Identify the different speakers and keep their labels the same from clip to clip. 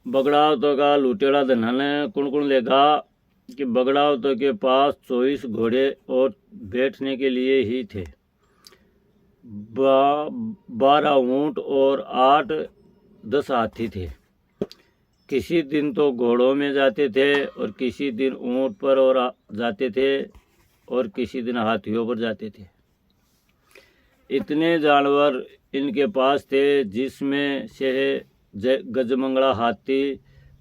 Speaker 1: बगड़ावतों का लुटेरा धनन कुण लेगा कि बगड़ावतों के पास 24 घोड़े और बैठने के लिए ही थे, 12 ऊंट और 8-10 हाथी थे। किसी दिन तो घोड़ों में जाते थे और किसी दिन ऊंट पर और जाते थे और किसी दिन हाथियों पर जाते थे। इतने जानवर इनके पास थे, जिसमें से गजमंगला हाथी,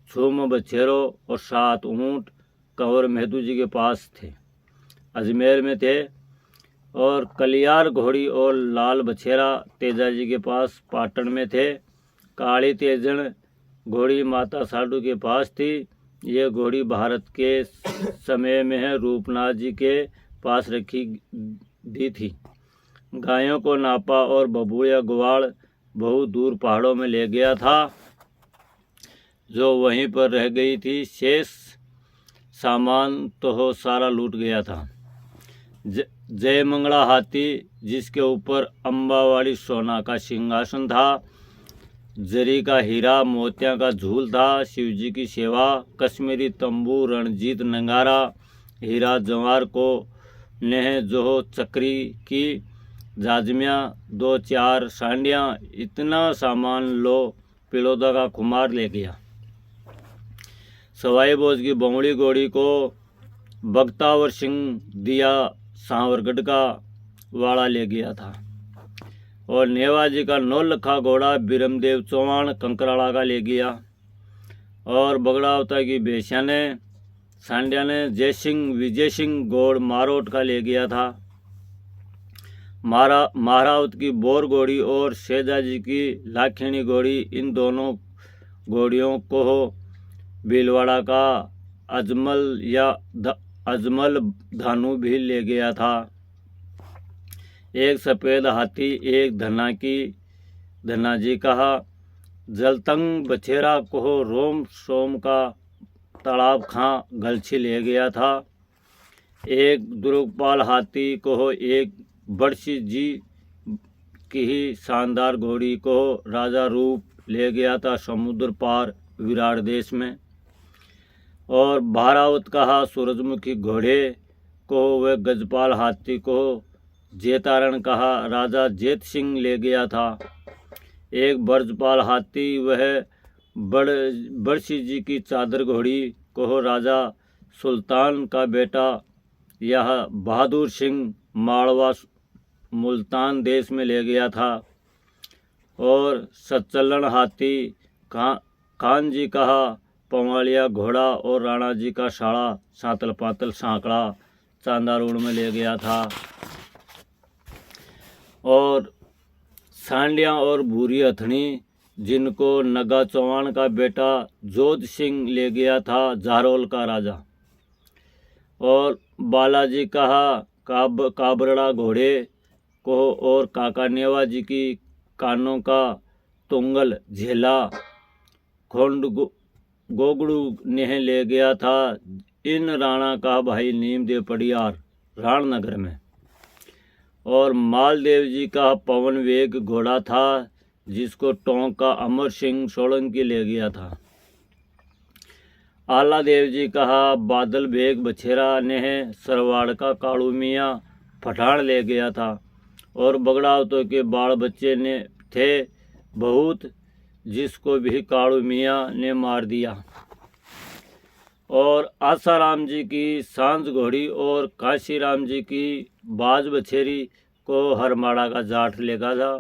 Speaker 1: छूम बछेरो और 7 ऊंट कंवर मेहदू जी के पास थे, अजमेर में थे। और कलियार घोड़ी और लाल बछेरा तेजा जी के पास पाटन में थे। काली तेजन घोड़ी माता साडू के पास थी। ये घोड़ी भारत के समय में है रूपनाथ जी के पास रखी दी थी। गायों को नापा और बबूया ग्वाड़ बहुत दूर पहाड़ों में ले गया था, जो वहीं पर रह गई थी। शेष सामान तो सारा लूट गया था। जय मंगला हाथी, जिसके ऊपर अम्बावाड़ी सोना का सिंहासन था, जरी का हीरा मोतिया का झूल था, शिवजी की सेवा, कश्मीरी तंबू, रणजीत नंगारा, हीरा जवार को नेह जोहो चक्री की जाजमिया, 2-4 सांडियाँ, इतना सामान लो पिलोदा का कुमार ले गया। सवाई बोझ की बमड़ी घोड़ी को बगतावर सिंह दिया सांवरगढ़ का वाला ले गया था। और नेवाजी का 9 लखा घोड़ा बिरमदेव चौहान कंकराला का ले गया। और बगड़ावता की बेसिया ने सांडिया ने जय सिंह विजय सिंह घोड़ मारोट का ले गया था। महारावत की बोर घोड़ी और शेजाजी की लाखिणी घोड़ी, इन दोनों घोड़ियों को भीलवाड़ा का अजमल धानु भी ले गया था। एक सफ़ेद हाथी, एक धना जी कहा, जलतंग बछेरा को रोम सोम का तालाब खां गलछी ले गया था। एक दुर्गपाल हाथी को एक बड़सी जी की ही शानदार घोड़ी को राजा रूप ले गया था समुद्र पार विराट देश में। और भारावत कहा सूरजमुखी घोड़े को वह गजपाल हाथी को जेतारण कहा राजा जेत सिंह ले गया था। एक बर्जपाल हाथी वह बड़सी जी की चादर घोड़ी को राजा सुल्तान का बेटा यह बहादुर सिंह माड़वा मुल्तान देश में ले गया था। और सचलन हाथी खान जी कहा पवालिया घोड़ा और राणा जी का साड़ा सातल पातल सांकड़ा चांदारोड़ में ले गया था। और सांडिया और भूरी हथनी, जिनको नगा चौहान का बेटा जोध सिंह ले गया था जारोल का राजा। और बालाजी कहा काबरड़ा घोड़े को और काका नेवा जी की कानों का तुंगल झेला खोंड गोगड़ू नेह ले गया था। इन राणा का भाई नीमदेव पड़ियार राणनगर में। और मालदेव जी का पवन वेग घोड़ा था, जिसको टोंक का अमर सिंह सोलंकी ले गया था। आला देव जी कहा बादल बेग बछेरा ने सरवाड़ का कालू मियाँ पठान ले गया था। और बगड़ावतों के बाल बच्चे ने थे बहुत, जिसको भी कालू मियाँ ने मार दिया। और आसाराम जी की सांझ घोड़ी और काशीराम जी की बाज बछेरी को हरमाड़ा का जाट लेगा था।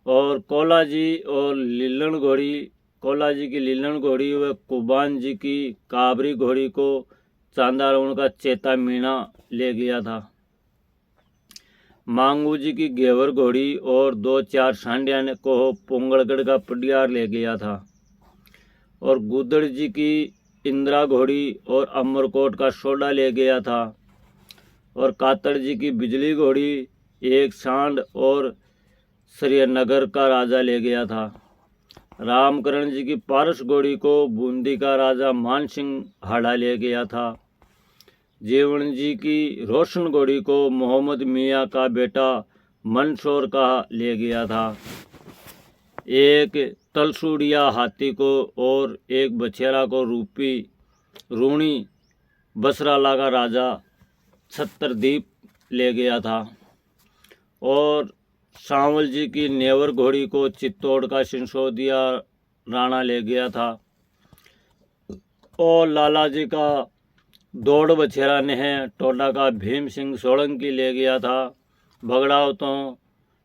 Speaker 1: और कोला जी और लीलन घोड़ी, कोला जी की लीलन घोड़ी व कुबान जी की काबरी घोड़ी को चांदारोण का चेता मीणा ले गया था। मांगू जी की घेवर घोड़ी और 2-4 सांडिया को पोंगलगढ़ का पडियार ले गया था। और गुदड़ जी की इंदिरा घोड़ी और अमरकोट का सोडा ले गया था। और कातड़ जी की बिजली घोड़ी एक सांड और श्रीनगर का राजा ले गया था। रामकरण जी की पारस घोड़ी को बूंदी का राजा मान सिंह हाड़ा ले गया था। जीवन जी की रोशन घोड़ी को मोहम्मद मियाँ का बेटा मंसूर का ले गया था। एक तलसूड़िया हाथी को और एक बछेरा को रूणी बसराला का राजा छत्रदीप ले गया था। और सांवल जी की नेवर घोड़ी को चित्तौड़ का सिंसोदिया राणा ले गया था। और लाला जी का दौड़ बछेरा ने टोडा का भीम सिंह सोलंकी ले गया था। भगड़ावतों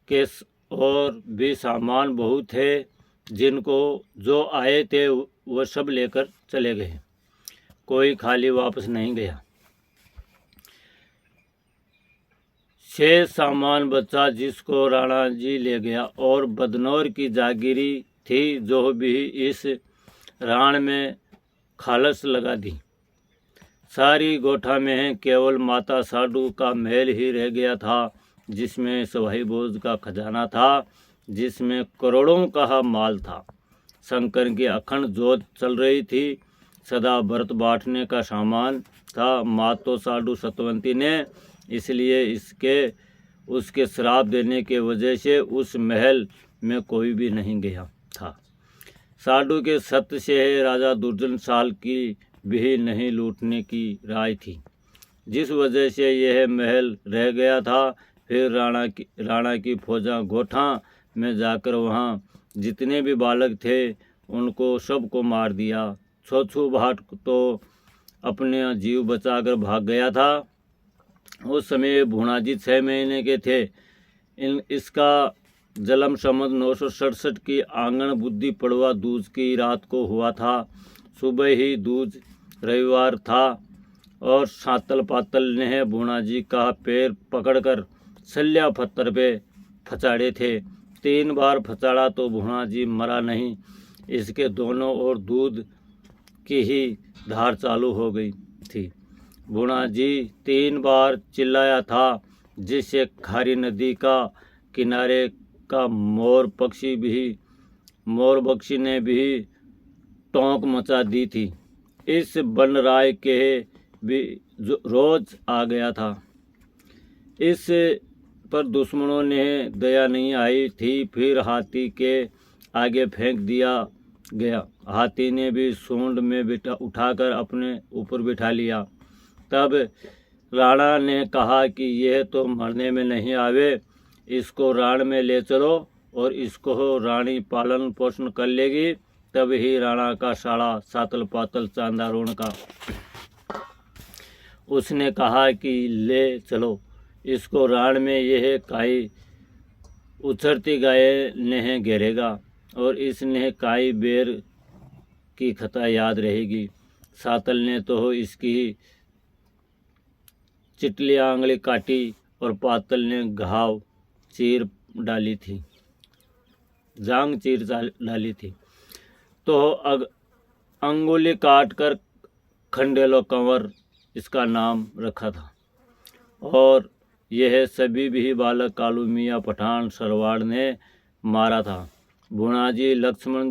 Speaker 1: के और भी सामान बहुत थे, जिनको जो आए थे वह सब लेकर चले गए, कोई खाली वापस नहीं गया। शेष सामान बचा जिसको राणा जी ले गया, और बदनौर की जागीरी थी जो भी इस राण में खालस लगा दी। सारी गोठा में केवल माता साडू का महल ही रह गया था, जिसमें सवाई भोज का खजाना था, जिसमें करोड़ों का माल था। शंकर की अखंड जोत चल रही थी, सदा व्रत बांटने का सामान था। मातो साडू सतवंती ने इसलिए उसके श्राप देने के वजह से उस महल में कोई भी नहीं गया था। साडू के सत्य से राजा दुर्जन साल की भी नहीं लूटने की राय थी, जिस वजह से यह महल रह गया था। फिर राणा की फौजा गोठा में जाकर वहाँ जितने भी बालक थे उनको सबको मार दिया। छोछू भाट तो अपने जीव बचाकर भाग गया था। उस समय भूणाजी 6 महीने के थे। इसका जन्म संवत 967 की आंगन बुद्धि पड़वा दूज की रात को हुआ था। सुबह ही दूज रविवार था और सातल पातल ने भूणाजी का पैर पकड़कर सल्या पत्थर पे फचाड़े थे। 3 बार फचाड़ा तो भूणाजी मरा नहीं, इसके दोनों ओर दूध की ही धार चालू हो गई थी। भूणाजी 3 बार चिल्लाया था, जिससे खारी नदी का किनारे का मोर पक्षी ने भी टोंक मचा दी थी। इस बनराय के भी रोज आ गया था। इस पर दुश्मनों ने दया नहीं आई थी। फिर हाथी के आगे फेंक दिया गया। हाथी ने भी सूंड में उठाकर अपने ऊपर बिठा लिया। तब राणा ने कहा कि यह तो मरने में नहीं आवे, इसको राण में ले चलो और इसको रानी पालन पोषण कर लेगी। तब ही राणा का साड़ा सातल पातल चांदारोण का उसने कहा कि ले चलो इसको राण में, यह काई उछरती गाय ने घेरेगा और इसने काई बेर की कथा याद रहेगी। सातल ने तो इसकी चिटली आंगली काटी और पातल ने घाव चीर डाली थी, जांग चीर डाली थी। तो अंगुली काट कर खंडेलो कंवर इसका नाम रखा था। और यह सभी भी बालक कालू मियाँ पठान सरवाड़ ने मारा था। भूणाजी लक्ष्मण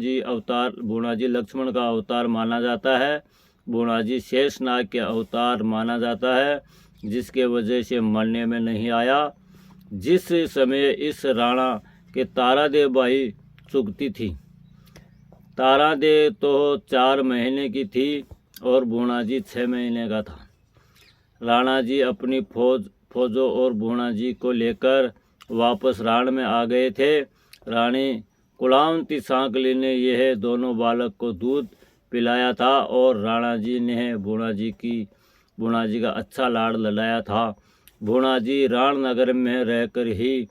Speaker 1: का अवतार माना जाता है। भूणाजी शेषनाग के अवतार माना जाता है, जिसके वजह से मरने में नहीं आया। जिस समय इस राणा के तारादेव बाई चुगती थी, तारादेव तो 4 महीने की थी और भूणाजी 6 महीने का था। राणा जी अपनी फौजों और भूणाजी को लेकर वापस राण में आ गए थे। रानी कुलावंती सांकली ने यह दोनों बालक को दूध पिलाया था और राणा जी ने भूणाजी का अच्छा लाड़ लड़ाया था। भूणाजी राण नगर में रहकर ही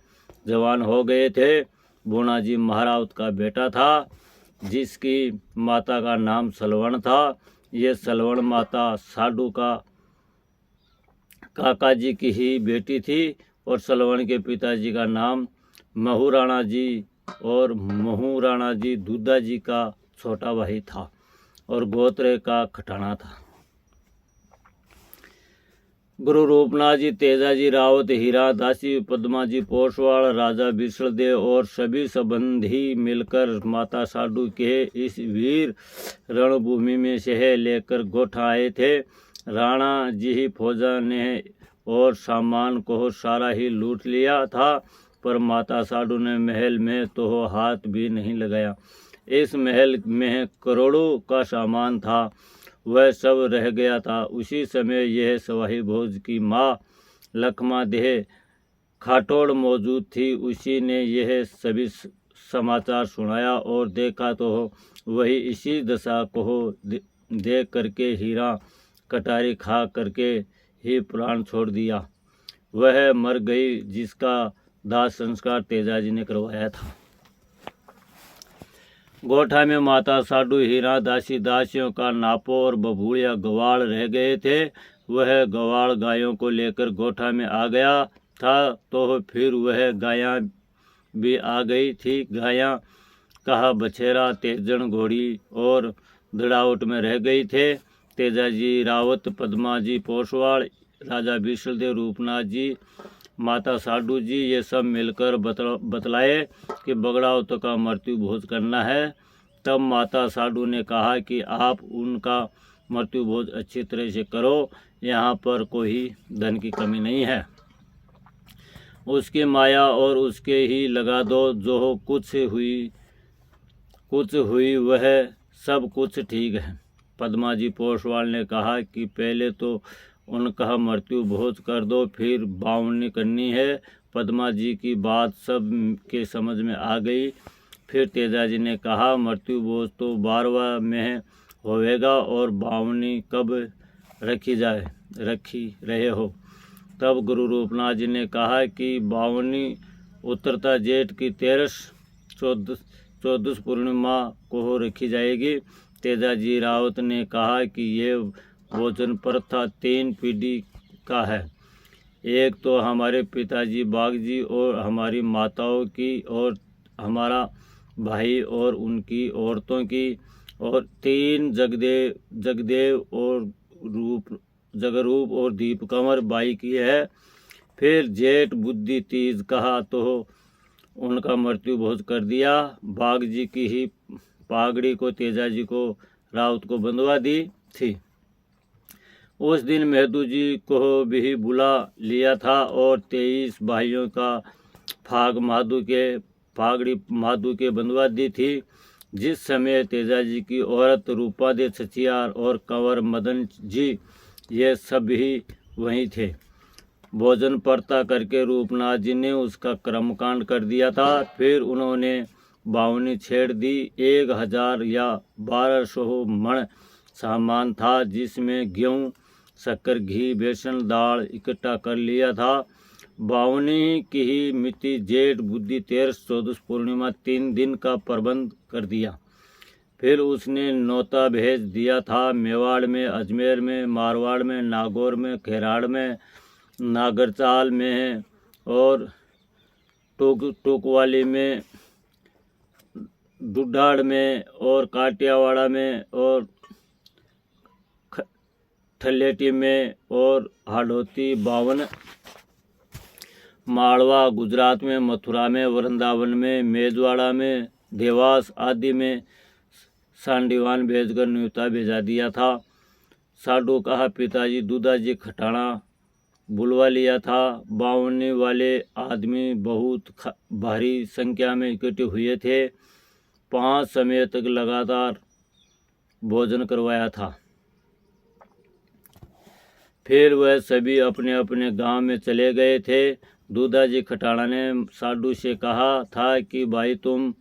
Speaker 1: जवान हो गए थे। भूणाजी महारावत का बेटा था, जिसकी माता का नाम सलवण था। ये सलवण माता साडू का काका जी की ही बेटी थी और सलवण के पिताजी का नाम महूराणा जी और महूराणा जी दूधा जी का छोटा भाई था और गोत्र का खटाना था। गुरु रूपनाथ जी, तेजाजी रावत, हीरा दासी, पद्मा जी पोसवाड़, राजा बिसलदेव और सभी संबंधी मिलकर माता साडू के इस वीर रणभूमि में शह लेकर गोठा आए थे। राणा जी फौजा ने और सामान को सारा ही लूट लिया था। पर माता साडू ने महल में तो हाथ भी नहीं लगाया। इस महल में करोड़ों का सामान था, वह सब रह गया था। उसी समय यह सवाही भोज की माँ लखमा देह खाटोड़ मौजूद थी। उसी ने यह सभी समाचार सुनाया और देखा तो वही इसी दशा को देख करके हीरा कटारी खा करके ही प्राण छोड़ दिया। वह मर गई जिसका दाह संस्कार तेजाजी ने करवाया था। गोठा में माता साडू हीरा दासी दासियों का नापो और बबूढ़िया गवाड़ रह गए थे। वह गवाड़ गायों को लेकर गोठा में आ गया था तो फिर वह गायां भी आ गई थी। गायां कहा बछेरा तेजन घोड़ी और दड़ावट में रह गई थे। तेजाजी रावत पद्मा जी पोसवाड़ राजा विशलदेव रूपनाथ जी माता साडू जी ये सब मिलकर बतलाए कि बगड़ावत का मृत्यु भोज करना है। तब माता साडू ने कहा कि आप उनका मृत्यु भोज अच्छी तरह से करो, यहाँ पर कोई धन की कमी नहीं है। उसकी माया और उसके ही लगा दो, जो कुछ हुई वह सब कुछ ठीक है। पद्मा जी पोसवाल ने कहा कि पहले तो उनका मृत्यु भोज कर दो, फिर बावनी करनी है। पद्मा जी की बात सब के समझ में आ गई। फिर तेजाजी ने कहा मृत्यु भोज तो 12वां में होवेगा और बावनी कब रखी रहे हो। तब गुरु रूपनाथ जी ने कहा कि बावनी उतरता जेठ की 13 पूर्णिमा को रखी जाएगी। तेजाजी रावत ने कहा कि ये भोजन प्रथा 3 पीढ़ी का है। एक तो हमारे पिताजी बाग जी और हमारी माताओं की और हमारा भाई और उनकी औरतों की, और 3 जगदेव और जगरूप और दीपकमर बाई की है। फिर जेठ बुद्धि तीज कहा तो उनका मृत्यु भोज कर दिया। बाग जी की ही पागड़ी को तेजाजी को रावत को बंधवा दी थी। उस दिन मेहदू जी को भी बुला लिया था और 23 भाइयों का पागड़ी माधु के बंधवा दी थी। जिस समय तेजाजी की औरत रूपा दे छछियार और कंवर मदन जी ये सब ही वहीं थे। भोजन परता करके रूपनाथ जी ने उसका कर्मकांड कर दिया था। फिर उन्होंने बावनी छेड़ दी। 1000 या 1200 मण सामान था, जिसमें गेहूँ शक्कर घी बेसन दाल इकट्ठा कर लिया था। बावनी की ही मिति जेठ बुद्धि 13-14 पूर्णिमा 3 दिन का प्रबंध कर दिया। फिर उसने नौता भेज दिया था मेवाड़ में, अजमेर में, मारवाड़ में, नागौर में, खेराड़ में, नागरचाल में और टोकवाली में, डुडाड़ में और काटियावाड़ा में और ठल्लेटी में और हाड़ौती 52, माड़वा गुजरात में, मथुरा में, वृंदावन में, मेजवाड़ा में, देवास आदि में सांडीवान भेजकर न्योता भेजा दिया था। साडू कहा पिताजी दूधाजी खटाणा बुलवा लिया था। बावनी वाले आदमी बहुत भारी संख्या में इकट्ठे हुए थे। 5 समय तक लगातार भोजन करवाया था। फिर वह सभी अपने अपने गांव में चले गए थे। दूधाजी खटाणा ने साडू से कहा था कि भाई तुम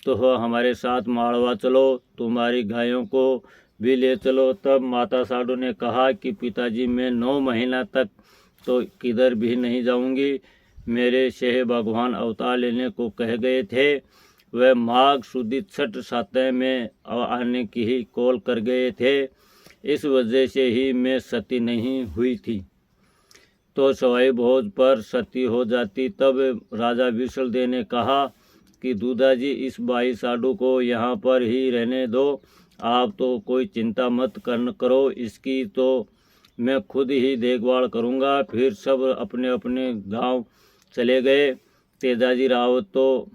Speaker 1: तो हमारे साथ माड़वा चलो, तुम्हारी गायों को भी ले चलो। तब माता साडू ने कहा कि पिताजी मैं 9 महीना तक तो किधर भी नहीं जाऊंगी। मेरे शेह भगवान अवतार लेने को कह गए थे। वह माघ शुद्ध 6 सातवें में आने की ही कॉल कर गए थे। इस वजह से ही मैं सती नहीं हुई थी, तो सवाई भोज पर सती हो जाती। तब राजा विशलदेव ने कहा कि दूधाजी इस बाई साडू को यहाँ पर ही रहने दो, आप तो कोई चिंता मत करो, इसकी तो मैं खुद ही देखभाल करूँगा। फिर सब अपने अपने गांव चले गए। तेजाजी रावत तो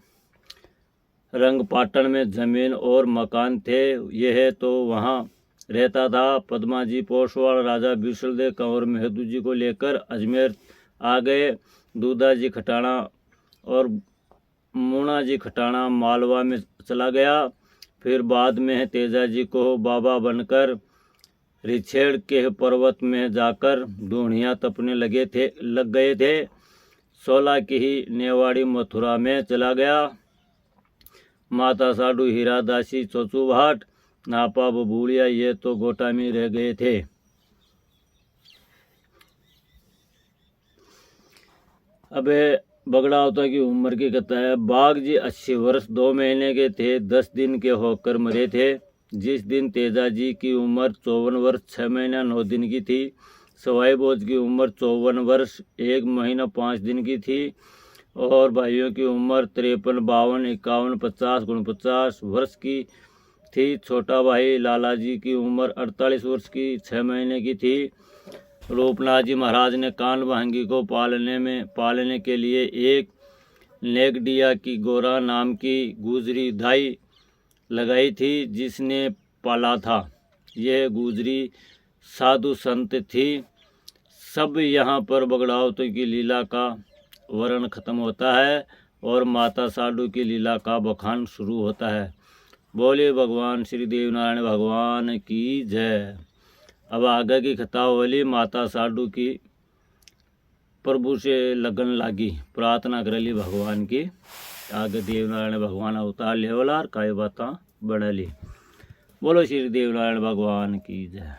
Speaker 1: रंगपाटन में जमीन और मकान थे, यह तो वहाँ रहता था। पद्मा जी पोसवाल राजा विशलदेव कंवर मेहदू जी को लेकर अजमेर आ गए। दूधाजी खटाणा और मुना जी खटाना मालवा में चला गया। फिर बाद में तेजा जी को बाबा बनकर रिछेड़ के पर्वत में जाकर ढूंढियाँ तपने लग गए थे। 16 की ही नेवाड़ी मथुरा में चला गया। माता साडू हीरादासी चोचू भाट नापा बबूलिया ये तो गोटा में रह गए थे। अब बगड़ावता की उम्र की कथा है। बाघ जी 80 वर्ष 2 महीने के थे, 10 दिन के होकर मरे थे। जिस दिन तेजा जी की उम्र 54 वर्ष 6 महीना 9 दिन की थी। सवाई बोझ की उम्र 54 वर्ष 1 महीना 5 दिन की थी। और भाइयों की उम्र 53, 52, 51, 50, 49 वर्ष की थी। छोटा भाई लाला जी की उम्र 48 वर्ष की 6 महीने की थी। रूपनाथ जी महाराज ने कान भांगी को पालने के लिए एक नेगडिया की गोरा नाम की गुजरी दाई लगाई थी, जिसने पाला था। यह गुजरी साधु संत थी। सब यहाँ पर बगड़ावतों की लीला का वर्णन खत्म होता है और माता साडू की लीला का बखान शुरू होता है। बोले भगवान श्री देवनारायण भगवान की जय। अब आगे की कथा वाली माता साडू की प्रभु से लगन लागी, प्रार्थना करेली भगवान की। आगे देवनारायण भगवान अवतार लेवलार काई बात बढ़ली। बोलो श्री देवनारायण भगवान की जय।